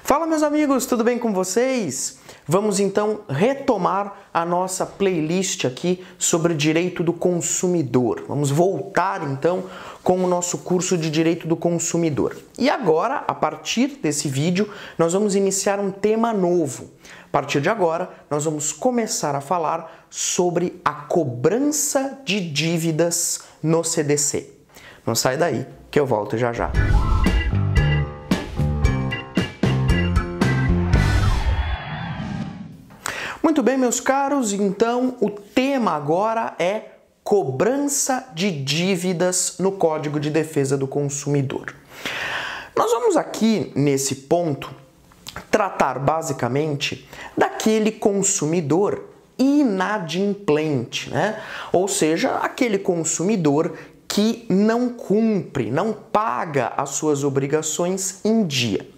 Fala, meus amigos, tudo bem com vocês? Vamos então retomar a nossa playlist aqui sobre direito do consumidor. Vamos voltar então com o nosso curso de direito do consumidor. E agora, a partir desse vídeo, nós vamos iniciar um tema novo. A partir de agora, nós vamos começar a falar sobre a cobrança de dívidas no CDC. Não sai daí, que eu volto já já. Muito bem, meus caros, então o tema agora é cobrança de dívidas no Código de Defesa do Consumidor. Nós vamos aqui, nesse ponto, tratar basicamente daquele consumidor inadimplente, né? Ou seja, aquele consumidor que não cumpre, não paga as suas obrigações em dia.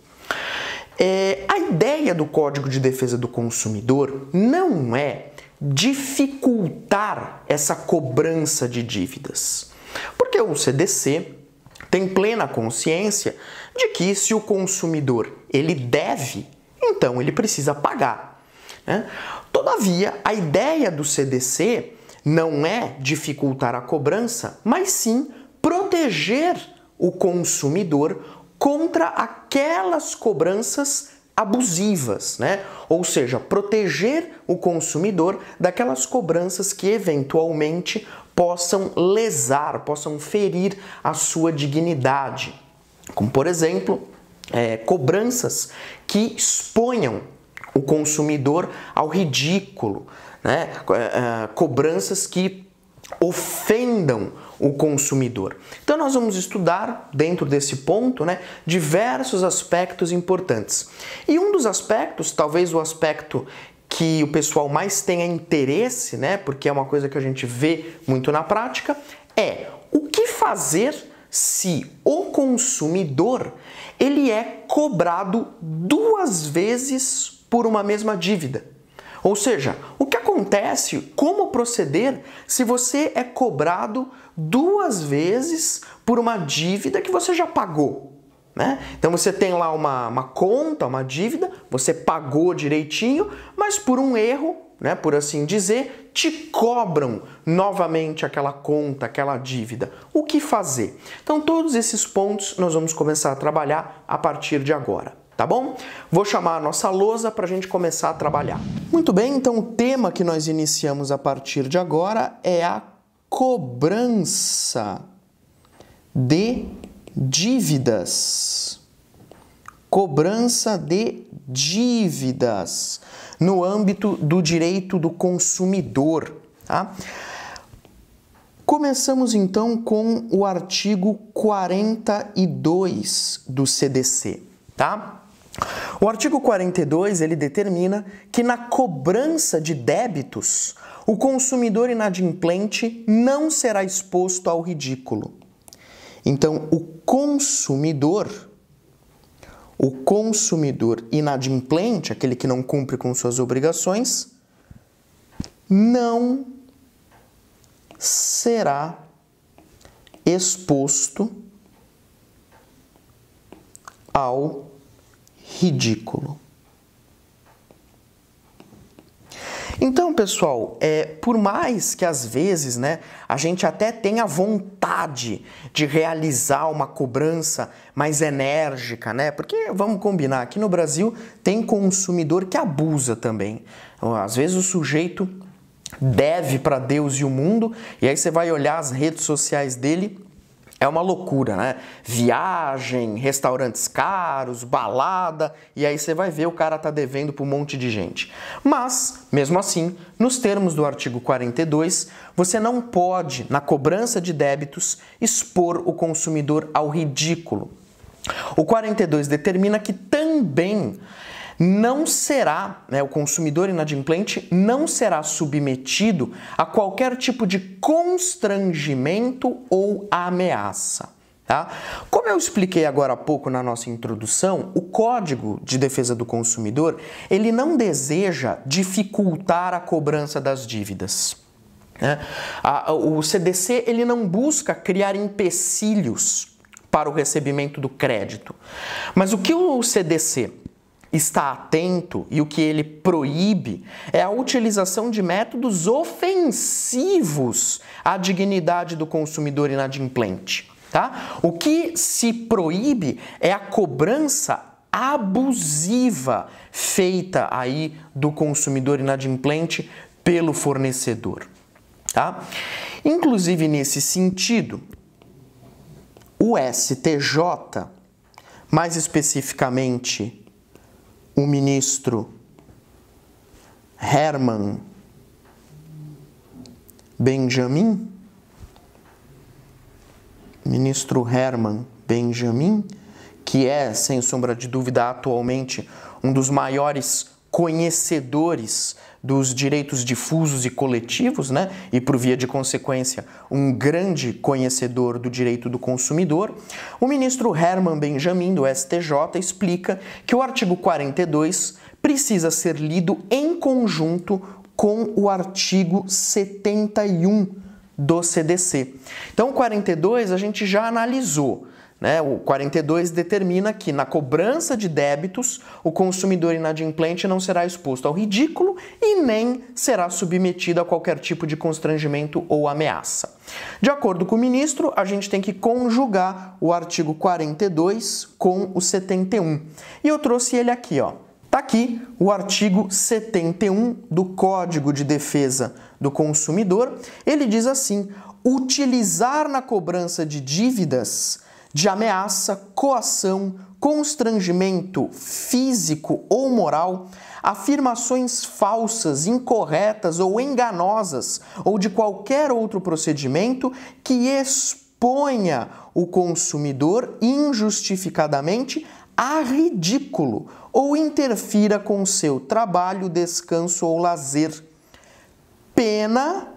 A ideia do Código de Defesa do Consumidor não é dificultar essa cobrança de dívidas, porque o CDC tem plena consciência de que se o consumidor ele deve, então ele precisa pagar, né? Todavia, a ideia do CDC não é dificultar a cobrança, mas sim proteger o consumidor contra aquelas cobranças abusivas, né? Ou seja, proteger o consumidor daquelas cobranças que eventualmente possam lesar, possam ferir a sua dignidade. Como, por exemplo, cobranças que exponham o consumidor ao ridículo, né? Cobranças que ofendam o consumidor. Então nós vamos estudar dentro desse ponto, né, diversos aspectos importantes. E um dos aspectos, talvez o aspecto que o pessoal mais tenha interesse, né, porque é uma coisa que a gente vê muito na prática, é o que fazer se o consumidor ele é cobrado duas vezes por uma mesma dívida. Ou seja, o que acontece, como proceder se você é cobrado duas vezes por uma dívida que você já pagou, né? Então você tem lá uma conta, uma dívida, você pagou direitinho, mas por um erro, né, por assim dizer, te cobram novamente aquela conta, aquela dívida. O que fazer? Então todos esses pontos nós vamos começar a trabalhar a partir de agora. Tá bom? Vou chamar a nossa lousa para a gente começar a trabalhar. Muito bem, então o tema que nós iniciamos a partir de agora é a cobrança de dívidas. Cobrança de dívidas no âmbito do direito do consumidor. Tá? Começamos então com o artigo 42 do CDC. Tá? O artigo 42, ele determina que na cobrança de débitos, o consumidor inadimplente não será exposto ao ridículo. Então, o consumidor inadimplente, aquele que não cumpre com suas obrigações, não será exposto ao ridículo. Então, pessoal, por mais que às vezes, né, a gente até tenha vontade de realizar uma cobrança mais enérgica, né? Porque, vamos combinar, aqui no Brasil tem consumidor que abusa também. Às vezes o sujeito deve para Deus e o mundo, e aí você vai olhar as redes sociais dele, é uma loucura, né? Viagem, restaurantes caros, balada, e aí você vai ver o cara tá devendo para um monte de gente. Mas, mesmo assim, nos termos do artigo 42, você não pode, na cobrança de débitos, expor o consumidor ao ridículo. O 42 determina que também não será, né, o consumidor inadimplente não será submetido a qualquer tipo de constrangimento ou ameaça. Tá? Como eu expliquei agora há pouco na nossa introdução, o Código de Defesa do Consumidor ele não deseja dificultar a cobrança das dívidas. O CDC ele não busca criar empecilhos para o recebimento do crédito. Mas o que o CDC está atento e o que ele proíbe é a utilização de métodos ofensivos à dignidade do consumidor inadimplente, tá? O que se proíbe é a cobrança abusiva feita aí do consumidor inadimplente pelo fornecedor, tá? Inclusive nesse sentido, o STJ, mais especificamente o ministro Herman Benjamin, que é, sem sombra de dúvida, atualmente um dos maiores conhecedores dos direitos difusos e coletivos, né? E por via de consequência, um grande conhecedor do direito do consumidor, o ministro Herman Benjamin, do STJ, explica que o artigo 42 precisa ser lido em conjunto com o artigo 71 do CDC. Então, o 42 a gente já analisou, né? O 42 determina que na cobrança de débitos o consumidor inadimplente não será exposto ao ridículo e nem será submetido a qualquer tipo de constrangimento ou ameaça. De acordo com o ministro, a gente tem que conjugar o artigo 42 com o 71. E eu trouxe ele aqui, ó. Tá aqui o artigo 71 do Código de Defesa do Consumidor. Ele diz assim: utilizar na cobrança de dívidas de ameaça, coação, constrangimento físico ou moral, afirmações falsas, incorretas ou enganosas, ou de qualquer outro procedimento que exponha o consumidor injustificadamente a ridículo ou interfira com seu trabalho, descanso ou lazer. Pena,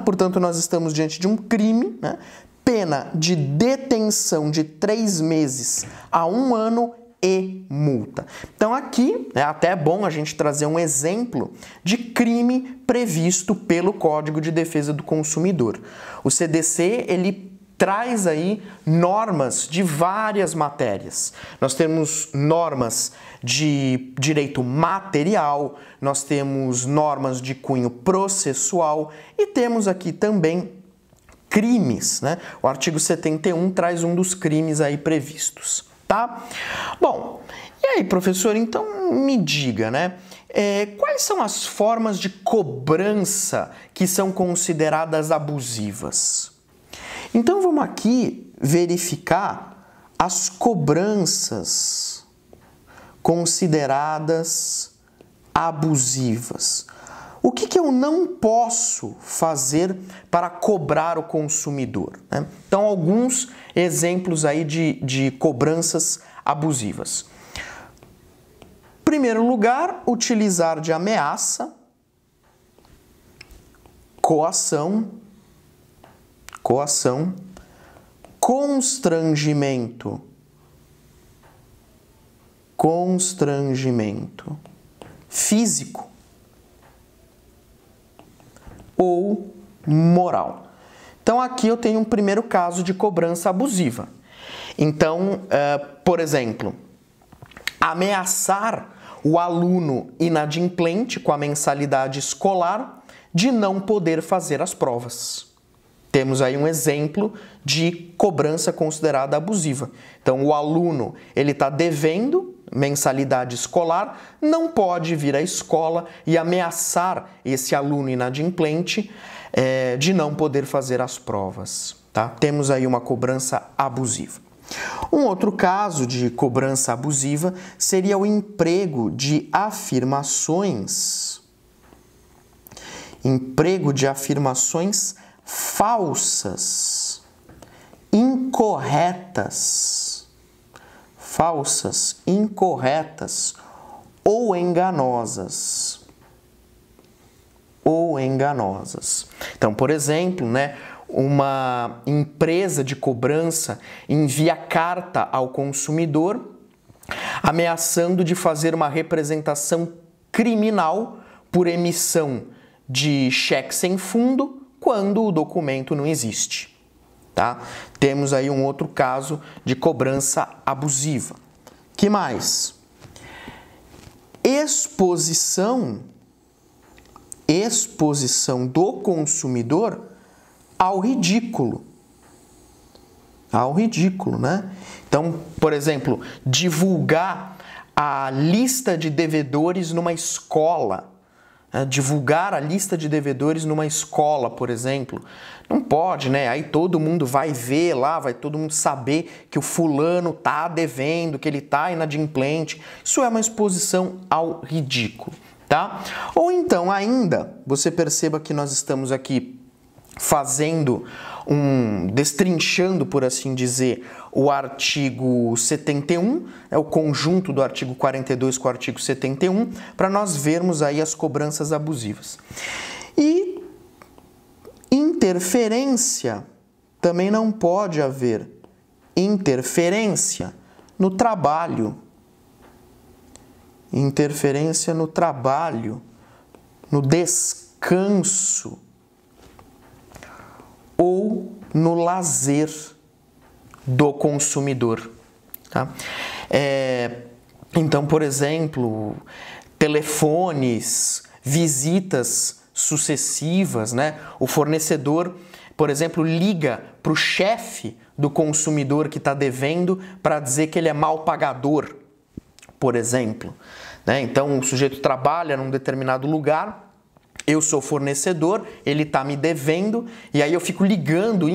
portanto nós estamos diante de um crime, né? Pena de detenção de 3 meses a 1 ano e multa. Então aqui é até bom a gente trazer um exemplo de crime previsto pelo Código de Defesa do Consumidor. O CDC, ele traz aí normas de várias matérias. Nós temos normas de direito material, nós temos normas de cunho processual e temos aqui também crimes, né? O artigo 71 traz um dos crimes aí previstos, tá? Bom, e aí, professor, então me diga, né? Quais são as formas de cobrança que são consideradas abusivas? Então vamos aqui verificar as cobranças consideradas abusivas. O que eu não posso fazer para cobrar o consumidor, né? Então, alguns exemplos aí de cobranças abusivas. Em primeiro lugar, utilizar de ameaça, coação, constrangimento físico ou moral. Então aqui eu tenho um primeiro caso de cobrança abusiva. Então, por exemplo, ameaçar o aluno inadimplente com a mensalidade escolar de não poder fazer as provas. Temos aí um exemplo de cobrança considerada abusiva. Então, o aluno ele está devendo mensalidade escolar, não pode vir à escola e ameaçar esse aluno inadimplente de não poder fazer as provas. Tá? Temos aí uma cobrança abusiva. Um outro caso de cobrança abusiva seria o emprego de afirmações falsas, incorretas ou enganosas. Então, por exemplo, né, uma empresa de cobrança envia carta ao consumidor ameaçando de fazer uma representação criminal por emissão de cheque sem fundo quando o documento não existe. Tá? Temos aí um outro caso de cobrança abusiva. Que mais? exposição do consumidor ao ridículo. Ao ridículo, né? Então, por exemplo, divulgar a lista de devedores numa escola. Divulgar a lista de devedores numa escola, por exemplo. Não pode, né? Aí todo mundo vai ver lá, vai todo mundo saber que o fulano tá devendo, que ele tá inadimplente. Isso é uma exposição ao ridículo, tá? Ou então ainda, você perceba que nós estamos aqui destrinchando, por assim dizer, o artigo 71, o conjunto do artigo 42 com o artigo 71, para nós vermos aí as cobranças abusivas. E interferência, também não pode haver interferência no trabalho. Interferência no trabalho, no descanso, ou no lazer do consumidor. Tá? Então, por exemplo, telefones, visitas sucessivas, né? O fornecedor, por exemplo, liga para o chefe do consumidor que está devendo para dizer que ele é mal pagador, por exemplo. Né? Então, o sujeito trabalha num determinado lugar, eu sou fornecedor, ele está me devendo, e aí eu fico ligando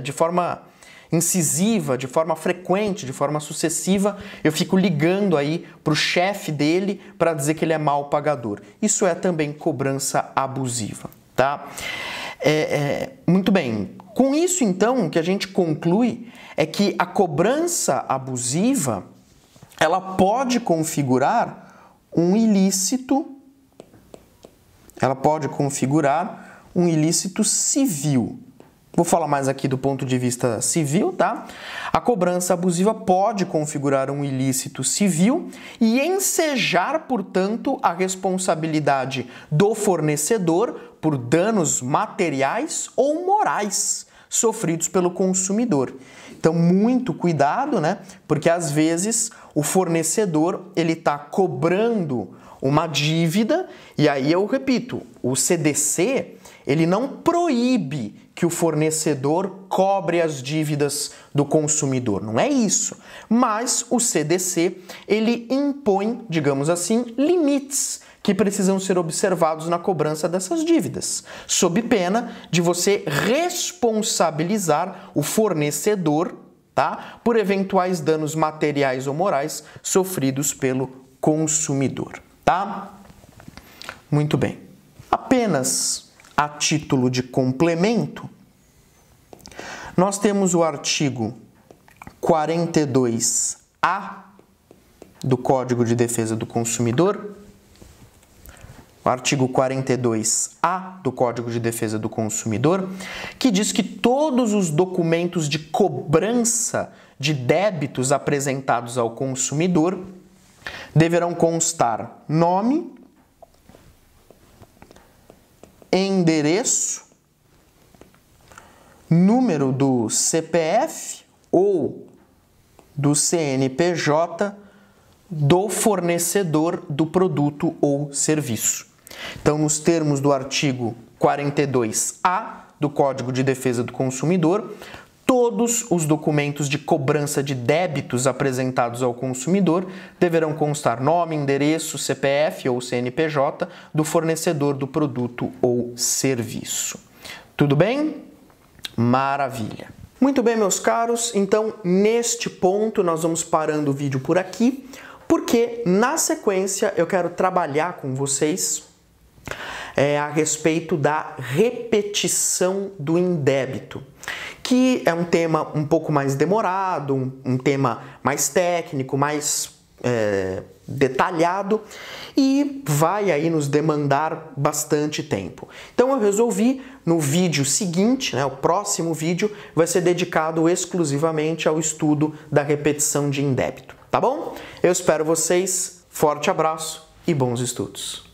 de forma incisiva, de forma frequente, de forma sucessiva, eu fico ligando aí para o chefe dele para dizer que ele é mal pagador. Isso é também cobrança abusiva, tá? Muito bem. Com isso, então, o que a gente conclui é que a cobrança abusiva, ela pode configurar um ilícito. Ela pode configurar um ilícito civil. Vou falar mais aqui do ponto de vista civil, tá? A cobrança abusiva pode configurar um ilícito civil e ensejar, portanto, a responsabilidade do fornecedor por danos materiais ou morais sofridos pelo consumidor. Então, muito cuidado, né? Porque às vezes o fornecedor ele está cobrando uma dívida, e aí eu repito, o CDC ele não proíbe que o fornecedor cobre as dívidas do consumidor, não é isso. Mas o CDC ele impõe, digamos assim, limites que precisam ser observados na cobrança dessas dívidas, sob pena de você responsabilizar o fornecedor, tá, por eventuais danos materiais ou morais sofridos pelo consumidor. Tá? Muito bem. Apenas a título de complemento, nós temos o artigo 42A do Código de Defesa do Consumidor, o artigo 42A do Código de Defesa do Consumidor, que diz que todos os documentos de cobrança de débitos apresentados ao consumidor deverão constar nome, endereço, número do CPF ou do CNPJ do fornecedor do produto ou serviço. Então, nos termos do artigo 42A do Código de Defesa do Consumidor, todos os documentos de cobrança de débitos apresentados ao consumidor deverão constar nome, endereço, CPF ou CNPJ do fornecedor do produto ou serviço. Tudo bem? Maravilha! Muito bem, meus caros, então neste ponto nós vamos parando o vídeo por aqui, porque na sequência eu quero trabalhar com vocês a respeito da repetição do indébito, que é um tema um pouco mais demorado, um tema mais técnico, mais detalhado e vai aí nos demandar bastante tempo. Então eu resolvi no vídeo seguinte, o próximo vídeo vai ser dedicado exclusivamente ao estudo da repetição de indébito, tá bom? Eu espero vocês, forte abraço e bons estudos!